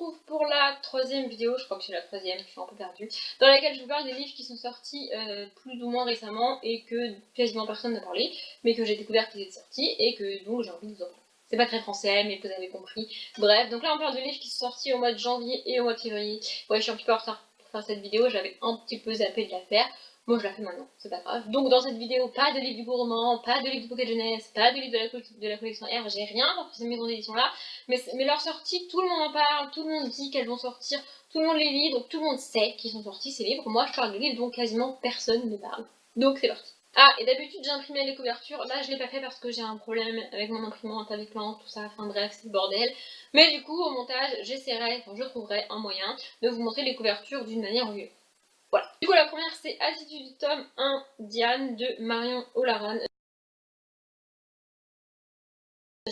retrouve pour la troisième vidéo, je crois que c'est la troisième, je suis un peu perdue, dans laquelle je vous parle des livres qui sont sortis plus ou moins récemment et que quasiment personne n'a parlé, mais que j'ai découvert qu'ils étaient sortis et que donc j'ai envie de vous en parler. C'est pas très français, mais vous avez compris. Bref, donc là on parle de livres qui sont sortis au mois de janvier et au mois de février. Ouais, je suis un petit peu en retard pour faire cette vidéo, j'avais un petit peu zappé de la faire. Moi je la fais maintenant, c'est pas grave. Donc dans cette vidéo, pas de livre du gourmand, pas de livre du Pocket Jeunesse, pas de livre de la collection R, j'ai rien pour ces maisons d'édition là. Mais leur sortie, tout le monde en parle, tout le monde dit qu'elles vont sortir, tout le monde les lit, donc tout le monde sait qu'ils sont sortis ces livres. Moi je parle de livres dont quasiment personne ne parle. Donc c'est parti. Ah, et d'habitude j'ai imprimé les couvertures, là je l'ai pas fait parce que j'ai un problème avec mon imprimante, avec l'encre, tout ça, enfin bref, c'est le bordel. Mais du coup, au montage, j'essaierai, enfin je trouverai un moyen de vous montrer les couvertures d'une manière mieux. Voilà. Du coup, la première, c'est Attitude tome 1, Diane, de Marion O'Laran.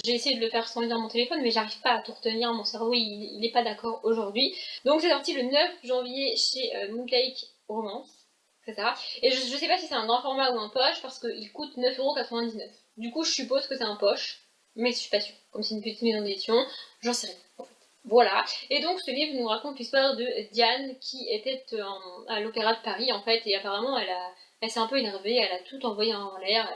J'ai essayé de le faire sans lire mon téléphone, mais j'arrive pas à tout retenir, mon cerveau, il est pas d'accord aujourd'hui. Donc c'est sorti le 9 janvier chez Moonlake Romance, c'est ça. Et je sais pas si c'est un grand format ou un poche, parce qu'il coûte 9,99 €. Du coup, je suppose que c'est un poche, mais je suis pas sûre. Comme c'est une petite maison d'édition, j'en sais rien, en fait. Voilà, et donc ce livre nous raconte l'histoire de Diane qui était à l'Opéra de Paris en fait, et apparemment elle s'est un peu énervée, elle a tout envoyé en l'air,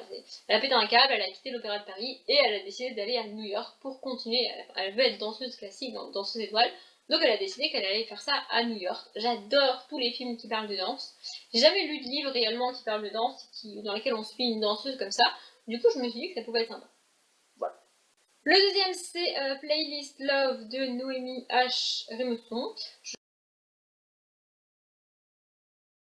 elle a pété un câble, elle a quitté l'Opéra de Paris et elle a décidé d'aller à New York pour continuer, elle veut être danseuse classique, danseuse étoile, donc elle a décidé qu'elle allait faire ça à New York. J'adore tous les films qui parlent de danse, j'ai jamais lu de livre réellement qui parle de danse, dans lesquels on suit une danseuse comme ça, du coup je me suis dit que ça pouvait être sympa. Voilà. Le deuxième, c'est Playlist Love de Noémie H. Rémesson.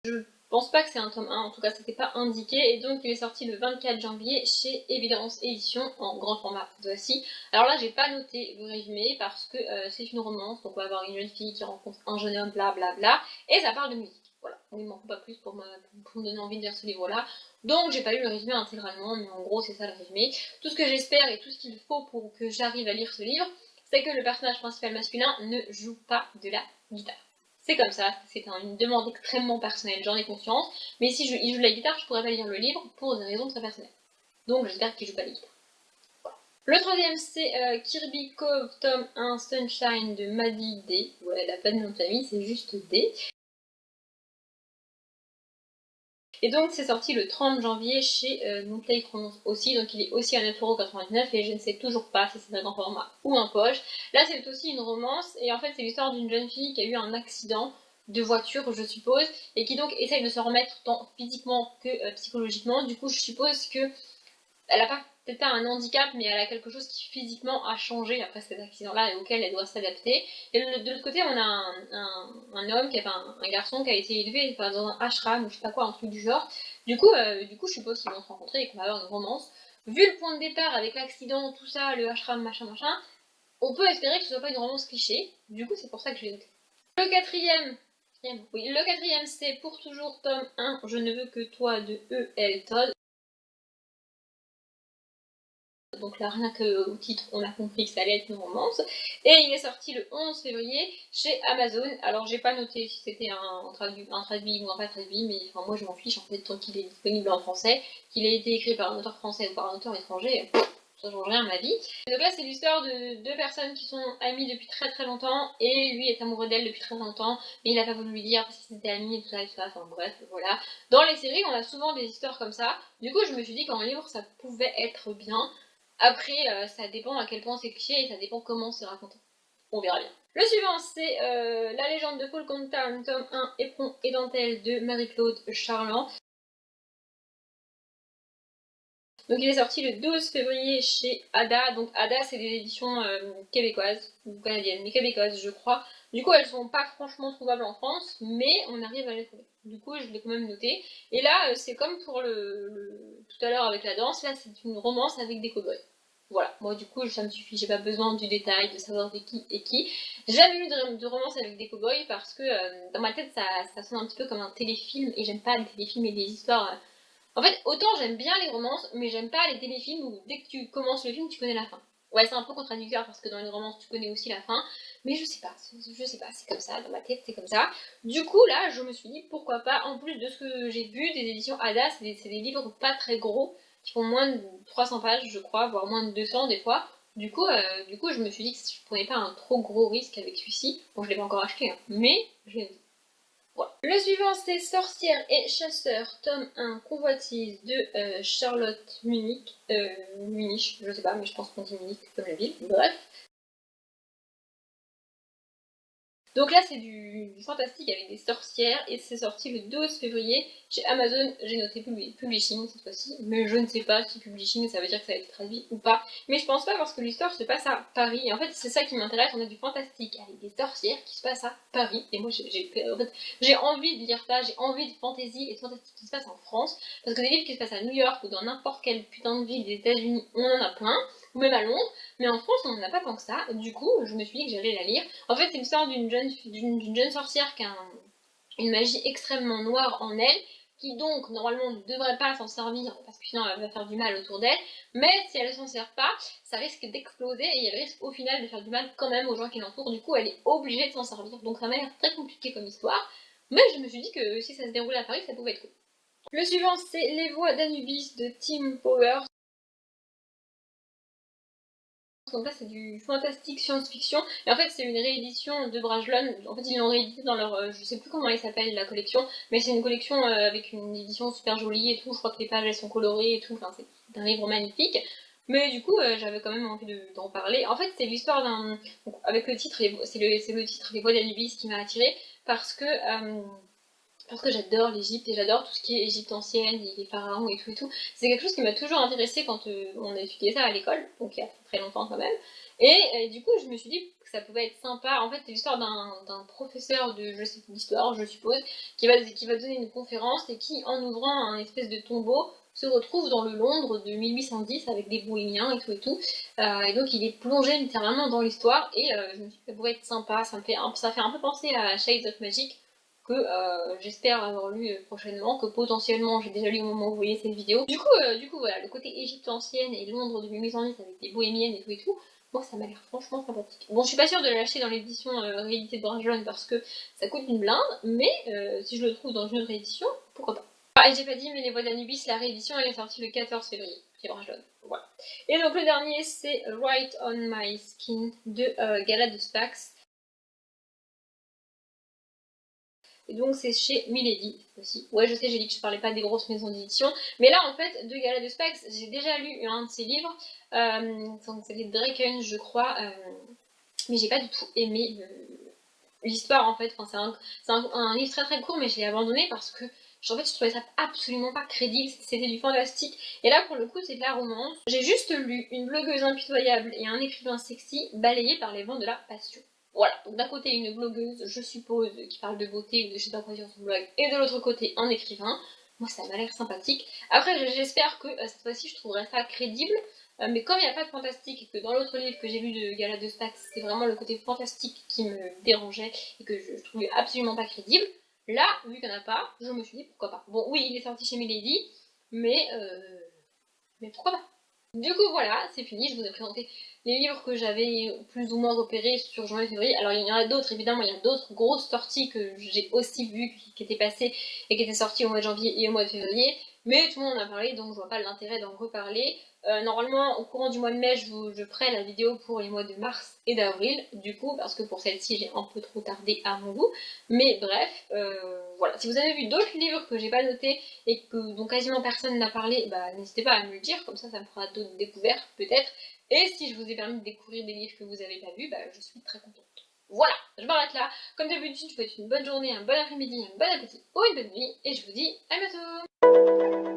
Je pense pas que c'est un tome 1, en tout cas c'était pas indiqué, et donc il est sorti le 24 janvier chez Évidence Édition en grand format aussi. Alors là j'ai pas noté le résumé parce que c'est une romance, donc on va avoir une jeune fille qui rencontre un jeune homme, blablabla, et ça parle de musique. Voilà, il m'en faut pas plus pour me donner envie de lire ce livre-là. Donc j'ai pas lu le résumé intégralement, mais en gros c'est ça le résumé. Tout ce que j'espère et tout ce qu'il faut pour que j'arrive à lire ce livre, c'est que le personnage principal masculin ne joue pas de la guitare. C'est comme ça, c'est une demande extrêmement personnelle, j'en ai conscience, mais si il joue de la guitare, je pourrais pas lire le livre pour des raisons très personnelles. Donc j'espère qu'il joue pas de la guitare. Voilà. Le troisième, c'est Kirby Cove, tome 1, Sunshine de Maddie D. Ouais, elle a pas de nom de famille, c'est juste D. Et donc c'est sorti le 30 janvier chez Moonlake Romance aussi, donc il est aussi à 9,99 € et je ne sais toujours pas si c'est un grand format ou un poche. Là c'est aussi une romance et en fait c'est l'histoire d'une jeune fille qui a eu un accident de voiture je suppose et qui donc essaye de se remettre tant physiquement que psychologiquement. Du coup je suppose que elle a peut-être pas un handicap, mais elle a quelque chose qui physiquement a changé après cet accident-là et auquel elle doit s'adapter. Et de l'autre côté, on a un homme, un garçon qui a été élevé dans un ashram ou je sais pas quoi, un truc du genre. Du coup je suppose qu'ils vont se rencontrer et qu'on va avoir une romance. Vu le point de départ avec l'accident, tout ça, le ashram, machin, on peut espérer que ce soit pas une romance cliché. Du coup, c'est pour ça que je l'ai noté. Le quatrième, c'est Pour toujours tome 1, Je ne veux que toi de E.L. Todd. Donc là, rien qu'au titre, on a compris que ça allait être une romance. Et il est sorti le 11 février chez Amazon. Alors j'ai pas noté si c'était un traduit ou un pas traduit, mais enfin, moi je m'en fiche en fait tant qu'il est disponible en français, qu'il ait été écrit par un auteur français ou par un auteur étranger, ça change rien à ma vie. Et donc là c'est l'histoire de deux personnes qui sont amies depuis très très longtemps, et lui est amoureux d'elle depuis très longtemps, mais il a pas voulu lui dire parce qu'ils étaient amis et tout ça, enfin bref, voilà. Dans les séries, on a souvent des histoires comme ça, du coup je me suis dit qu'en livre ça pouvait être bien. Après, ça dépend à quel point c'est cliché et ça dépend comment c'est raconté. On verra bien. Le suivant, c'est La légende de Falcon Town, tome 1, Éperon et dentelle de Marie-Claude Charland. Donc il est sorti le 12 février chez Ada. Donc Ada, c'est des éditions québécoises, ou canadiennes, mais québécoises je crois. Du coup elles sont pas franchement trouvables en France, mais on arrive à les trouver. Du coup je l'ai quand même noté. Et là c'est comme pour tout à l'heure avec la danse, là c'est une romance avec des cow-boys. Voilà, moi du coup ça me suffit, j'ai pas besoin du détail, de savoir de qui et qui. J'ai jamais lu de romance avec des cow-boys parce que dans ma tête ça sonne un petit peu comme un téléfilm et j'aime pas les téléfilms et les histoires. En fait, autant j'aime bien les romances, mais j'aime pas les téléfilms où dès que tu commences le film, tu connais la fin. Ouais, c'est un peu contradictoire parce que dans les romances, tu connais aussi la fin, mais je sais pas, c'est comme ça, dans ma tête, c'est comme ça. Du coup, là, je me suis dit, pourquoi pas, en plus de ce que j'ai vu des éditions Ada, c'est des livres pas très gros, qui font moins de 300 pages, je crois, voire moins de 200 des fois. Je me suis dit que je prenais pas un trop gros risque avec celui-ci. Bon, je l'ai pas encore acheté, hein, mais je l'ai noté. Voilà. Le suivant, c'est Sorcière et Chasseur, tome 1, Convoitise de Charlotte Munich. Munich, je sais pas, mais je pense qu'on dit Munich comme la ville. Bref. Donc là, c'est du fantastique avec des sorcières et c'est sorti le 12 février chez Amazon. J'ai noté Publishing cette fois-ci, mais je ne sais pas si Publishing ça veut dire que ça a été traduit ou pas. Mais je pense pas parce que l'histoire se passe à Paris. Et en fait, c'est ça qui m'intéresse. On a du fantastique avec des sorcières qui se passent à Paris. Et moi, j'ai envie de lire ça. J'ai envie de fantasy et de fantastique qui se passe en France. Parce que des livres qui se passent à New York ou dans n'importe quelle putain de ville des États-Unis, on en a plein. Ou même à Londres. Mais en France, on n'en a pas tant que ça. Du coup, je me suis dit que j'allais la lire. En fait, c'est l'histoire d'une jeune sorcière qui a une magie extrêmement noire en elle, qui donc, normalement, ne devrait pas s'en servir, parce que sinon elle va faire du mal autour d'elle, mais si elle ne s'en sert pas, ça risque d'exploser, et elle risque au final de faire du mal quand même aux gens qui l'entourent, du coup elle est obligée de s'en servir. Donc ça m'a l'air très compliqué comme histoire, mais je me suis dit que si ça se déroulait à Paris, ça pouvait être cool. Le suivant, c'est Les Voix d'Anubis de Tim Powers. Donc là c'est du fantastique science-fiction et en fait c'est une réédition de Brajlon. En fait ils l'ont réédité dans leur, je sais plus comment il s'appelle la collection, mais c'est une collection avec une édition super jolie et tout, je crois que les pages elles sont colorées et tout, enfin c'est un livre magnifique. Mais du coup j'avais quand même envie d'en parler. En fait c'est l'histoire d'un, avec le titre, c'est le titre Les Voix d'Anubis qui m'a attirée parce que j'adore l'Égypte et j'adore tout ce qui est Égypte ancienne, les pharaons et tout. C'est quelque chose qui m'a toujours intéressé quand on a étudié ça à l'école, donc il y a très longtemps quand même. Et du coup, je me suis dit que ça pouvait être sympa. En fait, c'est l'histoire d'un professeur d'histoire, je suppose, qui va donner une conférence et qui, en ouvrant un espèce de tombeau, se retrouve dans le Londres de 1810 avec des bohémiens et tout. Et donc, il est plongé littéralement dans l'histoire et je me suis dit que ça pouvait être sympa. Ça fait un peu penser à Shades of Magic que j'espère avoir lu prochainement, que potentiellement j'ai déjà lu au moment où vous voyez cette vidéo. Du coup voilà, le côté Égypte ancienne et Londres de 1810 avec des bohémiennes et tout, moi ça m'a l'air franchement sympathique. Bon, je suis pas sûre de l'acheter dans l'édition rééditée de Brajlon parce que ça coûte une blinde, mais si je le trouve dans une autre édition, pourquoi pas. Ah, et j'ai pas dit, mais Les Voix d'Anubis, la réédition, elle est sortie le 14 février chez Brajlon. Voilà. Et donc le dernier, c'est Write on My Skin de Gala de Spax. Et donc c'est chez Milady aussi. Ouais, je sais, j'ai dit que je parlais pas des grosses maisons d'édition. Mais là, en fait, de Gala de Spax, j'ai déjà lu un de ses livres. C'était Draken, je crois. Mais j'ai pas du tout aimé l'histoire, en fait. Enfin, c'est un livre très très court, mais je l'ai abandonné parce que en fait, je trouvais ça absolument pas crédible. C'était du fantastique. Et là, pour le coup, c'est de la romance. J'ai juste lu une blogueuse impitoyable et un écrivain sexy balayés par les vents de la passion. Voilà, donc d'un côté une blogueuse, je suppose, qui parle de beauté ou de je sais pas quoi sur son blog, et de l'autre côté un écrivain. Moi ça m'a l'air sympathique. Après j'espère que cette fois-ci je trouverai ça crédible, mais comme il n'y a pas de fantastique et que dans l'autre livre que j'ai lu de Gala de Spax, c'est vraiment le côté fantastique qui me dérangeait et que je trouvais absolument pas crédible, là, vu qu'il n'y en a pas, je me suis dit pourquoi pas. Bon oui, il est sorti chez Milady, mais pourquoi pas. Du coup voilà, c'est fini, je vous ai présenté les livres que j'avais plus ou moins repérés sur janvier-février. Alors il y en a d'autres, évidemment, il y a d'autres grosses sorties que j'ai aussi vues, qui étaient passées et qui étaient sorties au mois de janvier et au mois de février. Mais tout le monde en a parlé, donc je vois pas l'intérêt d'en reparler. Normalement, au courant du mois de mai, je ferai la vidéo pour les mois de mars et d'avril, du coup, parce que pour celle-ci, j'ai un peu trop tardé à mon goût. Mais bref, voilà. Si vous avez vu d'autres livres que j'ai pas notés et dont quasiment personne n'a parlé, bah, n'hésitez pas à me le dire, comme ça me fera d'autres découvertes peut-être. Et si je vous ai permis de découvrir des livres que vous n'avez pas vus, bah, je suis très contente. Voilà, je m'arrête là. Comme d'habitude, je vous souhaite une bonne journée, un bon après-midi, un bon appétit ou une bonne nuit, et je vous dis à bientôt.